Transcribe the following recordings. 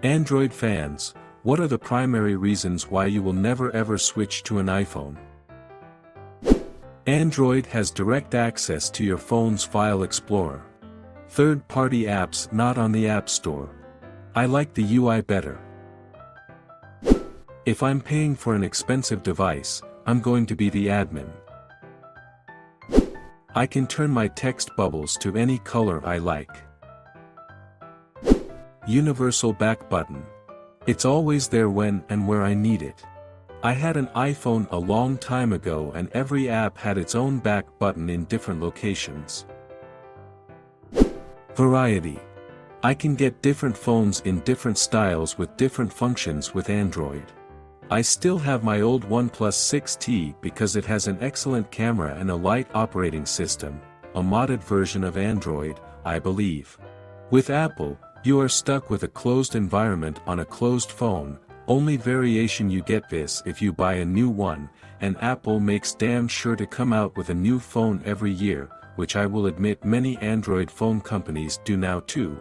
Android fans, what are the primary reasons why you will never ever switch to an iPhone? Android has direct access to your phone's file explorer. Third-party apps not on the App Store. I like the UI better. If I'm paying for an expensive device, I'm going to be the admin. I can turn my text bubbles to any color I like. Universal back button. It's always there when and where I need it. I had an iPhone a long time ago and every app had its own back button in different locations. Variety. I can get different phones in different styles with different functions with Android. I still have my old OnePlus 6T because it has an excellent camera and a light operating system, a modded version of Android, I believe. With Apple, you are stuck with a closed environment on a closed phone. Only variation you get this if you buy a new one, and Apple makes damn sure to come out with a new phone every year, which I will admit many Android phone companies do now too.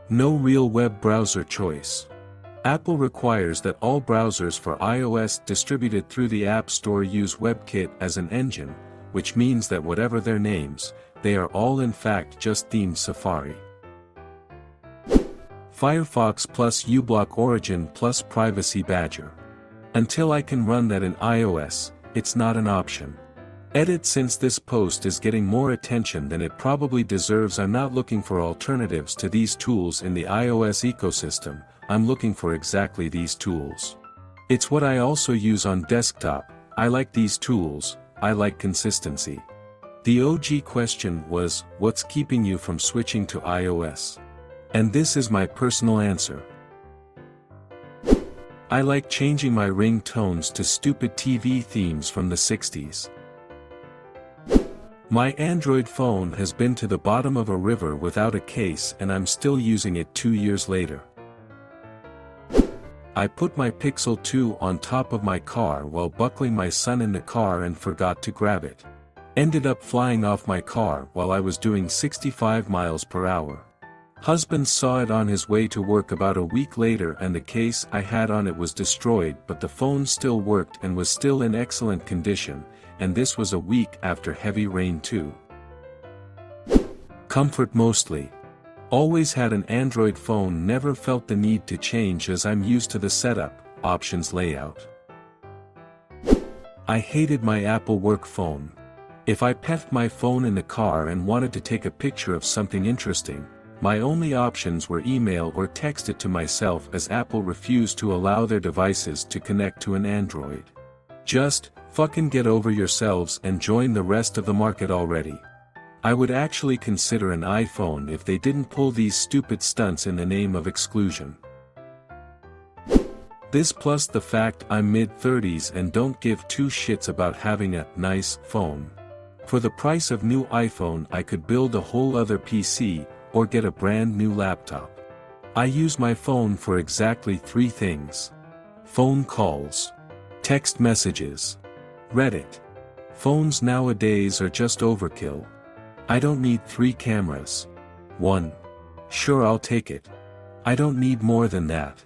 No real web browser choice. Apple requires that all browsers for iOS distributed through the App Store use WebKit as an engine, which means that whatever their names, they are all in fact just themed Safari. Firefox plus uBlock Origin plus Privacy Badger. Until I can run that in iOS, it's not an option. Edit: since this post is getting more attention than it probably deserves, I'm not looking for alternatives to these tools in the iOS ecosystem, I'm looking for exactly these tools. It's what I also use on desktop. I like these tools, I like consistency. The OG question was, what's keeping you from switching to iOS? And this is my personal answer. I like changing my ringtones to stupid TV themes from the 60s. My Android phone has been to the bottom of a river without a case and I'm still using it 2 years later. I put my Pixel 2 on top of my car while buckling my son in the car and forgot to grab it. Ended up flying off my car while I was doing 65 miles per hour. Husband saw it on his way to work about a week later and the case I had on it was destroyed, but the phone still worked and was still in excellent condition, and this was a week after heavy rain too. Comfort mostly. Always had an Android phone, never felt the need to change as I'm used to the setup, options, layout. I hated my Apple work phone. If I left my phone in the car and wanted to take a picture of something interesting, my only options were email or text it to myself, as Apple refused to allow their devices to connect to an Android. Just fucking get over yourselves and join the rest of the market already. I would actually consider an iPhone if they didn't pull these stupid stunts in the name of exclusion. This plus the fact I'm mid-30s and don't give two shits about having a nice phone. For the price of new iPhone I could build a whole other PC, or get a brand new laptop. I use my phone for exactly 3 things. Phone calls. Text messages. Reddit. Phones nowadays are just overkill. I don't need 3 cameras. 1. Sure, I'll take it. I don't need more than that.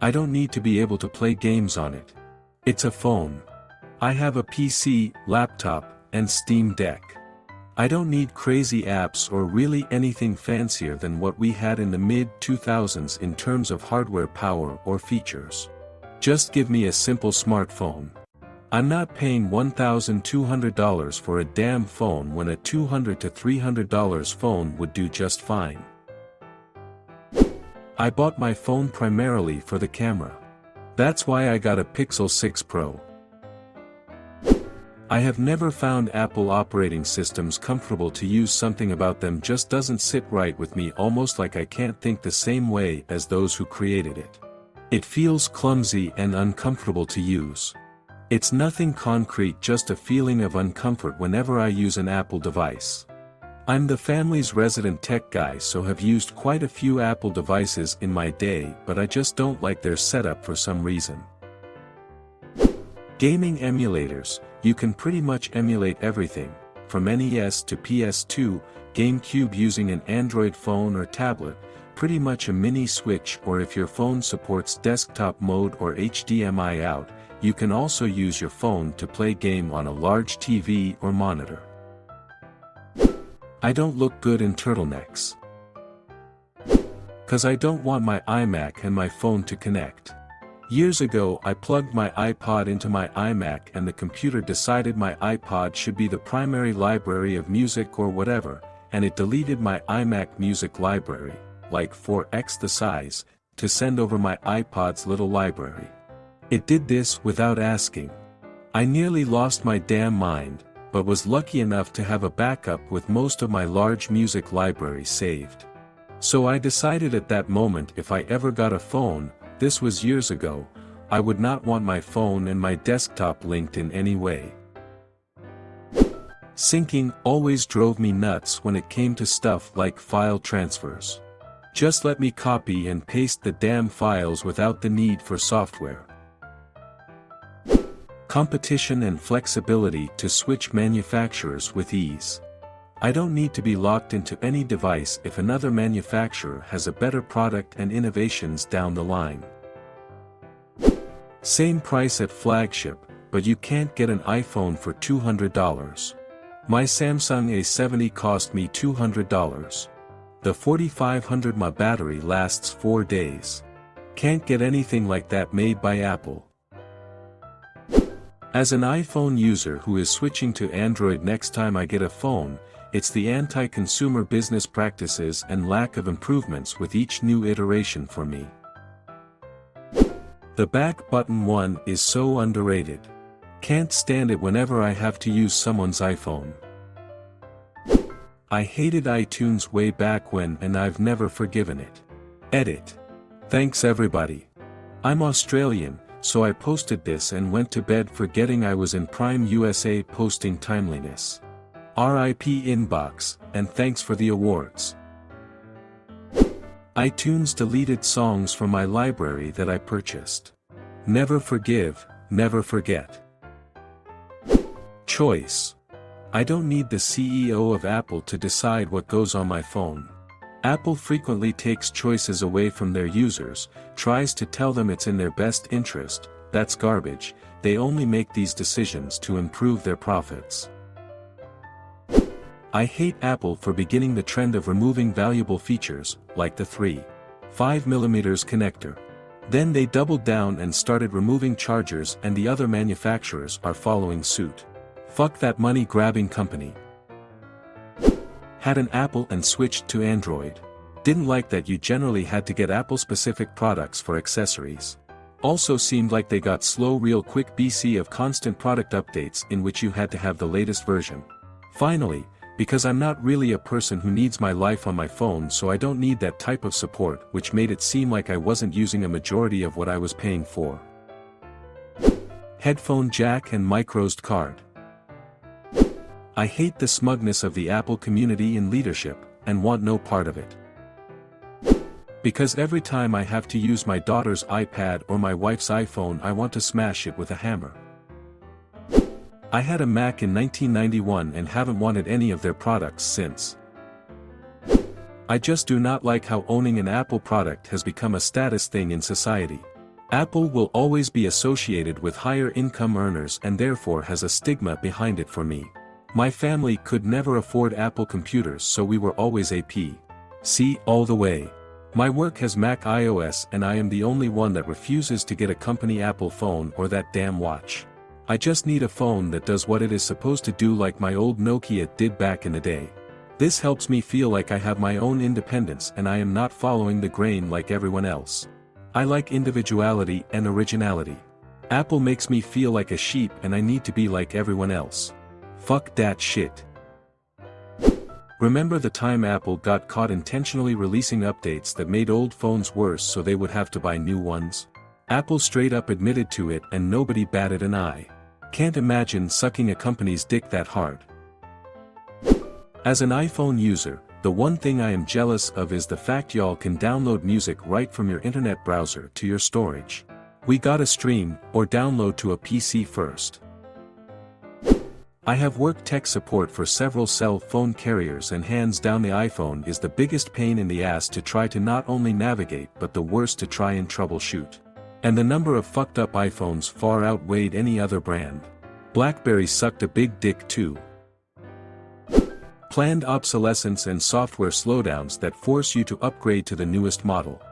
I don't need to be able to play games on it. It's a phone. I have a PC, laptop, and Steam Deck. I don't need crazy apps or really anything fancier than what we had in the mid-2000s in terms of hardware power or features. Just give me a simple smartphone. I'm not paying $1,200 for a damn phone when a $200 to $300 phone would do just fine. I bought my phone primarily for the camera. That's why I got a Pixel 6 Pro. I have never found Apple operating systems comfortable to use. Something about them just doesn't sit right with me, almost like I can't think the same way as those who created it. It feels clumsy and uncomfortable to use. It's nothing concrete, just a feeling of uncomfort whenever I use an Apple device. I'm the family's resident tech guy, so have used quite a few Apple devices in my day, but I just don't like their setup for some reason. Gaming emulators. You can pretty much emulate everything, from NES to PS2, GameCube using an Android phone or tablet, pretty much a mini Switch, or if your phone supports desktop mode or HDMI out, you can also use your phone to play game on a large TV or monitor. I don't look good in turtlenecks. 'Cause I don't want my iMac and my phone to connect. Years ago I plugged my iPod into my iMac and the computer decided my iPod should be the primary library of music or whatever, and it deleted my iMac music library, like 4x the size, to send over my iPod's little library. It did this without asking. I nearly lost my damn mind, but was lucky enough to have a backup with most of my large music library saved. So I decided at that moment if I ever got a phone, this was years ago, I would not want my phone and my desktop linked in any way. Syncing always drove me nuts when it came to stuff like file transfers. Just let me copy and paste the damn files without the need for software. Competition and flexibility to switch manufacturers with ease. I don't need to be locked into any device if another manufacturer has a better product and innovations down the line. Same price at flagship, but you can't get an iPhone for $200. My Samsung A70 cost me $200. The 4500 mAh battery lasts 4 days. Can't get anything like that made by Apple. As an iPhone user who is switching to Android next time I get a phone, it's the anti-consumer business practices and lack of improvements with each new iteration for me. The back button one is so underrated. Can't stand it whenever I have to use someone's iPhone. I hated iTunes way back when and I've never forgiven it. Edit. Thanks everybody. I'm Australian, so I posted this and went to bed forgetting I was in Prime USA posting timeliness. RIP inbox, and thanks for the awards. iTunes deleted songs from my library that I purchased. Never forgive, never forget. Choice. I don't need the CEO of Apple to decide what goes on my phone. Apple frequently takes choices away from their users, tries to tell them it's in their best interest. That's garbage. They only make these decisions to improve their profits. I hate Apple for beginning the trend of removing valuable features, like the 3.5mm connector. Then they doubled down and started removing chargers, and the other manufacturers are following suit. Fuck that money-grabbing company. Had an Apple and switched to Android. Didn't like that you generally had to get Apple-specific products for accessories. Also seemed like they got slow real quick BC of constant product updates in which you had to have the latest version. Finally, because I'm not really a person who needs my life on my phone, so I don't need that type of support, which made it seem like I wasn't using a majority of what I was paying for. Headphone jack and microSD card. I hate the smugness of the Apple community and leadership, and want no part of it. Because every time I have to use my daughter's iPad or my wife's iPhone, I want to smash it with a hammer. I had a Mac in 1991 and haven't wanted any of their products since. I just do not like how owning an Apple product has become a status thing in society. Apple will always be associated with higher income earners and therefore has a stigma behind it for me. My family could never afford Apple computers, so we were always a PC all the way. My work has Mac iOS and I am the only one that refuses to get a company Apple phone or that damn watch. I just need a phone that does what it is supposed to do, like my old Nokia did back in the day. This helps me feel like I have my own independence and I am not following the grain like everyone else. I like individuality and originality. Apple makes me feel like a sheep and I need to be like everyone else. Fuck that shit. Remember the time Apple got caught intentionally releasing updates that made old phones worse so they would have to buy new ones? Apple straight up admitted to it and nobody batted an eye. Can't imagine sucking a company's dick that hard. As an iPhone user, the one thing I am jealous of is the fact y'all can download music right from your internet browser to your storage. We gotta stream, or download to a PC first. I have worked tech support for several cell phone carriers and hands down the iPhone is the biggest pain in the ass to try to not only navigate but the worst to try and troubleshoot. And the number of fucked up iPhones far outweighed any other brand. BlackBerry sucked a big dick too. Planned obsolescence and software slowdowns that force you to upgrade to the newest model.